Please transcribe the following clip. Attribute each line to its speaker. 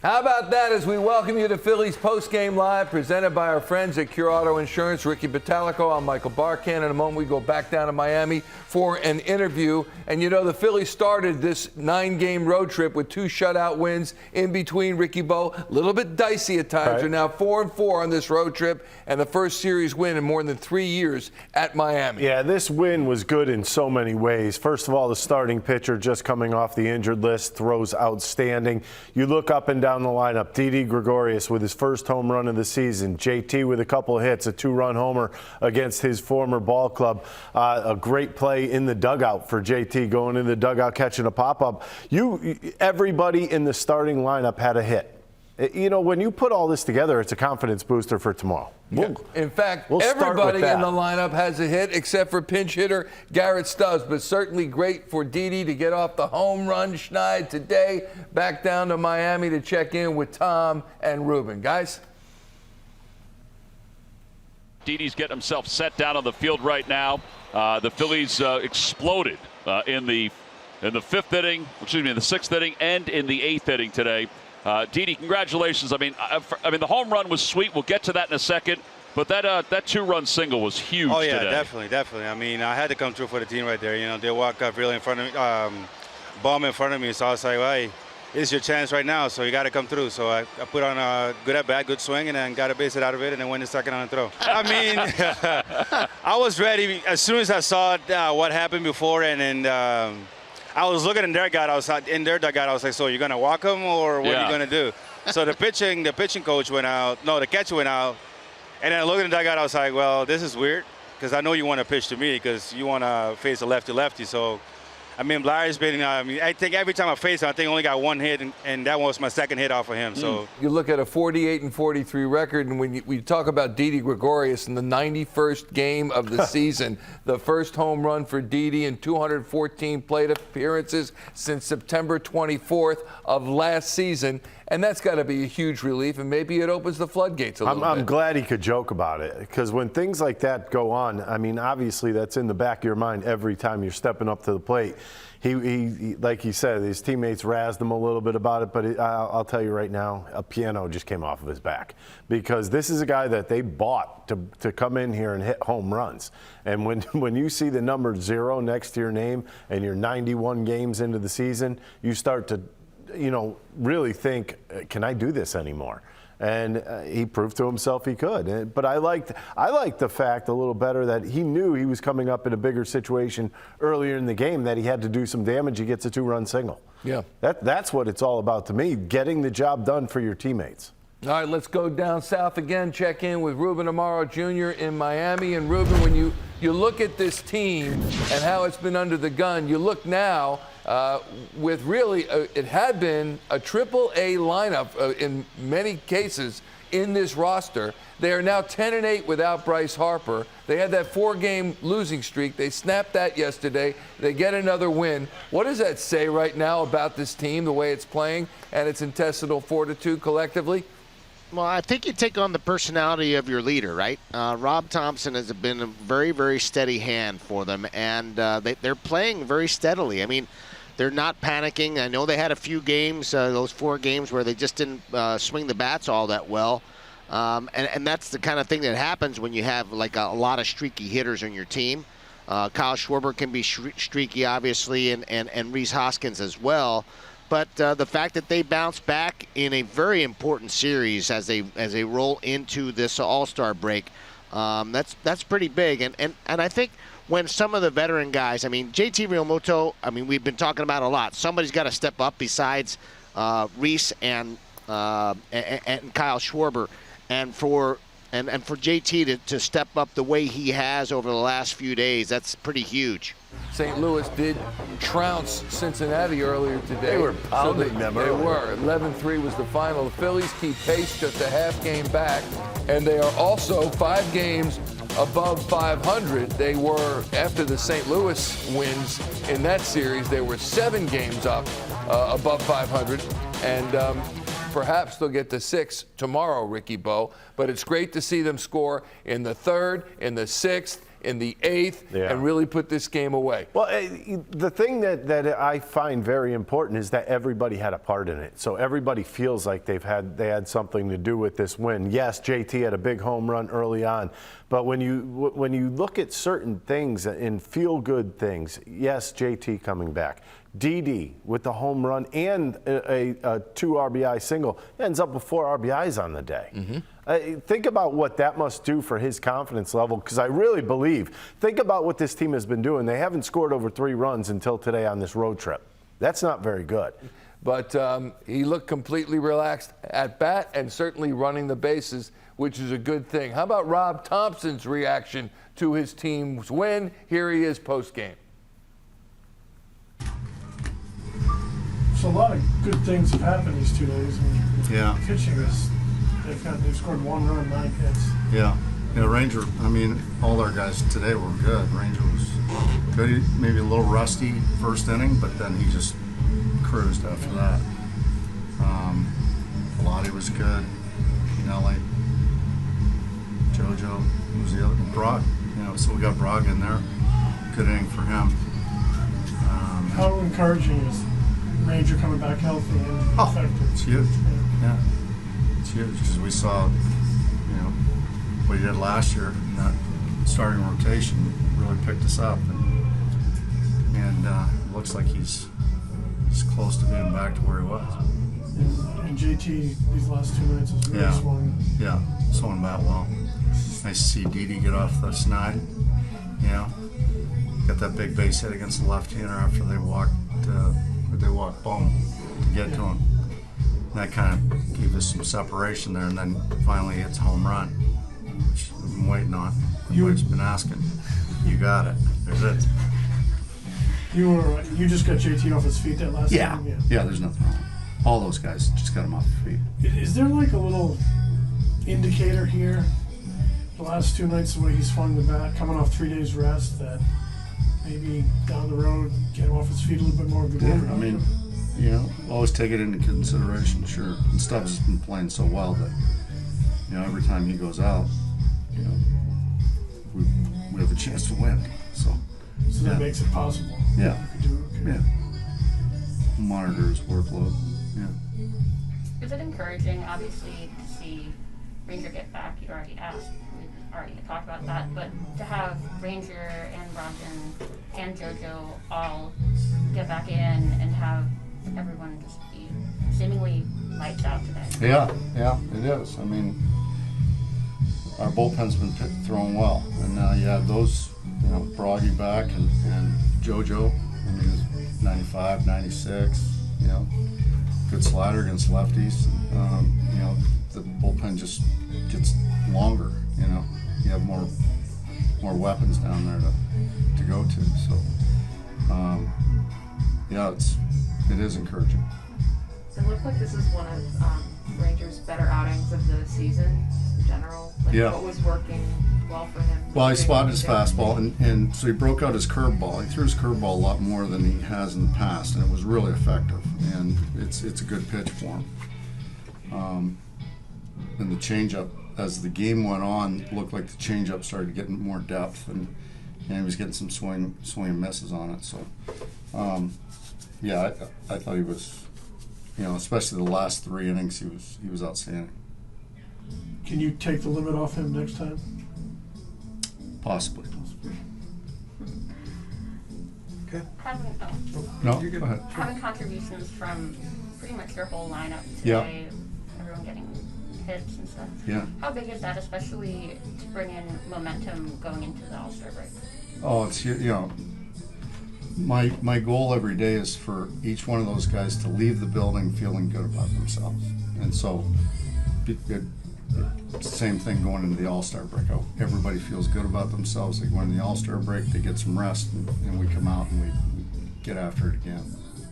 Speaker 1: How about that as we welcome you to Phillies Postgame Live, presented by our friends at Cure Auto Insurance. Ricky Bottalico, I'm Michael Barkan. In a moment, we go back down to Miami for an interview. And you know, the Phillies started this 9-game road trip with 2 shutout wins in between, Ricky Bo. A little bit dicey at times. They're now 4-4 on this road trip, and the first series win in more than 3 years at Miami.
Speaker 2: Yeah, this win was good in so many ways. First of all, the starting pitcher just coming off the injured list throws outstanding. You look up and down the lineup, Didi Gregorius with his first home run of the season, JT with a couple of hits, a 2-run homer against his former ball club, a great play in the dugout for JT, going in the dugout catching a pop-up. Everybody in the starting lineup had a hit. You know, when you put all this together, it's a confidence booster for tomorrow.
Speaker 1: In fact, everybody in the lineup has a hit except for pinch hitter Garrett Stubbs, but certainly great for Didi to get off the home run schneid today, back down to Miami to check in with Tom and Ruben. Guys?
Speaker 3: Didi's getting himself set down on the field right now. The Phillies exploded in the 5th inning, excuse me, in the 6th inning and in the 8th inning today. Didi, congratulations. I mean, the home run was sweet. We'll get to that in a second. But that 2-run single was huge today.
Speaker 4: Oh, yeah, definitely. I mean, I had to come through for the team right there. You know, they walk up really in front of me, bomb in front of me. So I was like, hey, it's your chance right now. So you got to come through. So I put on a good at-bat, good swing, and then got a base hit out of it, and then went the second on the throw. I mean, I was ready. As soon as I saw what happened before, and then I was looking in their dugout. I was like, so you're gonna walk him or what are you gonna do? So the pitching coach went out. No, the catcher went out. And then I looked in the dugout. I was like, well, this is weird because I know you want to pitch to me because you want to face a lefty. So, I mean, Blair's been. I think every time I face him, I think I only got 1 hit, and that was my second hit off of him. So
Speaker 1: you look at a 48-43 record, and when we talk about Didi Gregorius in the 91st game of the season, the first home run for Didi in 214 plate appearances since September 24th of last season. And that's got to be a huge relief, and maybe it opens the floodgates a little bit.
Speaker 2: I'm glad he could joke about it, because when things like that go on, I mean, obviously that's in the back of your mind every time you're stepping up to the plate. He like he said, his teammates razzed him a little bit about it, but I'll tell you right now, a piano just came off of his back, because this is a guy that they bought to come in here and hit home runs. And when you see the number 0 next to your name and you're 91 games into the season, you start to really think, can I do this anymore? And he proved to himself he could. But I liked the fact a little better that he knew he was coming up in a bigger situation earlier in the game, that he had to do some damage. He gets a 2-run single. Yeah. That's what it's all about to me, getting the job done for your teammates.
Speaker 1: All right, let's go down south again, check in with Ruben Amaro Jr. in Miami. And Ruben, when you look at this team and how it's been under the gun, you look now with really, it had been a Triple-A lineup in many cases in this roster. They are now 10-8 without Rhys Hoskins. They had that 4-game losing streak. They snapped that yesterday. They get another win. What does that say right now about this team, the way it's playing, and its intestinal fortitude collectively?
Speaker 5: Well, I think you take on the personality of your leader, right? Rob Thomson has been a very, very steady hand for them, and they're playing very steadily. I mean, they're not panicking. I know they had a few games, those 4 games, where they just didn't swing the bats all that well. And that's the kind of thing that happens when you have like a lot of streaky hitters on your team. Kyle Schwarber can be streaky, obviously, and Rhys Hoskins as well. But the fact that they bounce back in a very important series as they roll into this All-Star break, that's pretty big. And I think when some of the veteran guys, I mean, JT Realmuto, I mean, we've been talking about a lot. Somebody's got to step up besides Rhys and Kyle Schwarber, and for JT to step up the way he has over the last few days, that's pretty huge.
Speaker 1: St. Louis did trounce Cincinnati earlier today.
Speaker 2: They were pounding them earlier.
Speaker 1: They were. 11-3 was the final. The Phillies keep pace, just a half game back, and they are also 5 games above 500. They were, after the St. Louis wins in that series, they were 7 games up above 500, and perhaps they'll get to 6 tomorrow, Ricky Bo. But it's great to see them score in the 3rd, in the 6th, in the 8th and really put this game away.
Speaker 2: Well, the thing that I find very important is that everybody had a part in it. So everybody feels like they had something to do with this win. Yes, JT had a big home run early on, but when you look at certain things and feel good things, yes, JT coming back. Didi with the home run and a 2 RBI single ends up with 4 RBIs on the day. Think about what that must do for his confidence level, because I really believe, think about what this team has been doing. They haven't scored over 3 runs until today on this road trip. That's not very good.
Speaker 1: But he looked completely relaxed at bat and certainly running the bases, which is a good thing. How about Rob Thomson's reaction to his team's win? Here he is post-game.
Speaker 6: So a lot of good things have happened these 2 days.
Speaker 7: Yeah.
Speaker 6: Pitching is, they've scored 1 run, 9 hits.
Speaker 7: Yeah. Ranger, I mean, all our guys today were good. Ranger was good, maybe a little rusty first inning, but then he just cruised after that. Lottie was good. Like JoJo was the other, Brog. So we got Brog in there. Good inning for him.
Speaker 6: How encouraging is Ranger coming back healthy and effective?
Speaker 7: It's huge. Yeah. It's huge because we saw, what he did last year in that starting rotation really picked us up, and it looks like he's close to being back to where he was.
Speaker 6: And JT these last 2 nights has really swung.
Speaker 7: Yeah, swung bat well. Nice to see Didi get off the snide. Got that big base hit against the left-hander after they walked bum to get to him. And that kind of gave us some separation there, and then finally hits home run, which we've been waiting on. Everybody's been asking. You got it. There's it.
Speaker 6: You just got JT off his feet that last time?
Speaker 7: Yeah, there's nothing wrong. All those guys just got him off their feet.
Speaker 6: Is there like a little indicator here, the last 2 nights, the way he swung the bat, coming off 3 days rest, that maybe down the road, get him off his feet a little bit more?
Speaker 7: I mean, always take it into consideration, sure. And Stubbs has been playing so well that, every time he goes out, we have a chance to win. So
Speaker 6: that makes it possible.
Speaker 7: Yeah.
Speaker 6: Okay.
Speaker 7: Yeah. Monitor his workload. Yeah.
Speaker 8: Is it encouraging, obviously, to see Ranger get back? You'd already asked. We already talked about that. But to have Ranger and Brogdon and JoJo all get back in and have everyone just be seemingly lights out today.
Speaker 7: Yeah, it is. I mean, our bullpen's been throwing well. And now you have those, Broggy back and JoJo. I mean, it's 95, 96, good slider against lefties. The bullpen just gets longer, You have more weapons down there to go to. So, it is encouraging.
Speaker 9: It looks like this is one of Rangers' better outings of the season in general. What was working well for him?
Speaker 7: Well, he spotted his fastball, and so he broke out his curveball. He threw his curveball a lot more than he has in the past, and it was really effective. And it's a good pitch for him. And the changeup, as the game went on, looked like the changeup started getting more depth, and he was getting some swing and misses on it. So, I thought he was, especially the last 3 innings, he was outstanding.
Speaker 6: Can you take the limit off him next time?
Speaker 7: Possibly.
Speaker 6: Okay.
Speaker 7: No, go ahead.
Speaker 8: Having contributions from pretty much your whole lineup today, everyone getting hits and stuff.
Speaker 7: Yeah.
Speaker 8: How big is that, especially to bring in momentum going into the All-Star break?
Speaker 7: Oh, it's, my goal every day is for each one of those guys to leave the building feeling good about themselves. And so, it's the same thing going into the All-Star break. Everybody feels good about themselves. They go into the All-Star break, they get some rest, and we come out and we get after it again.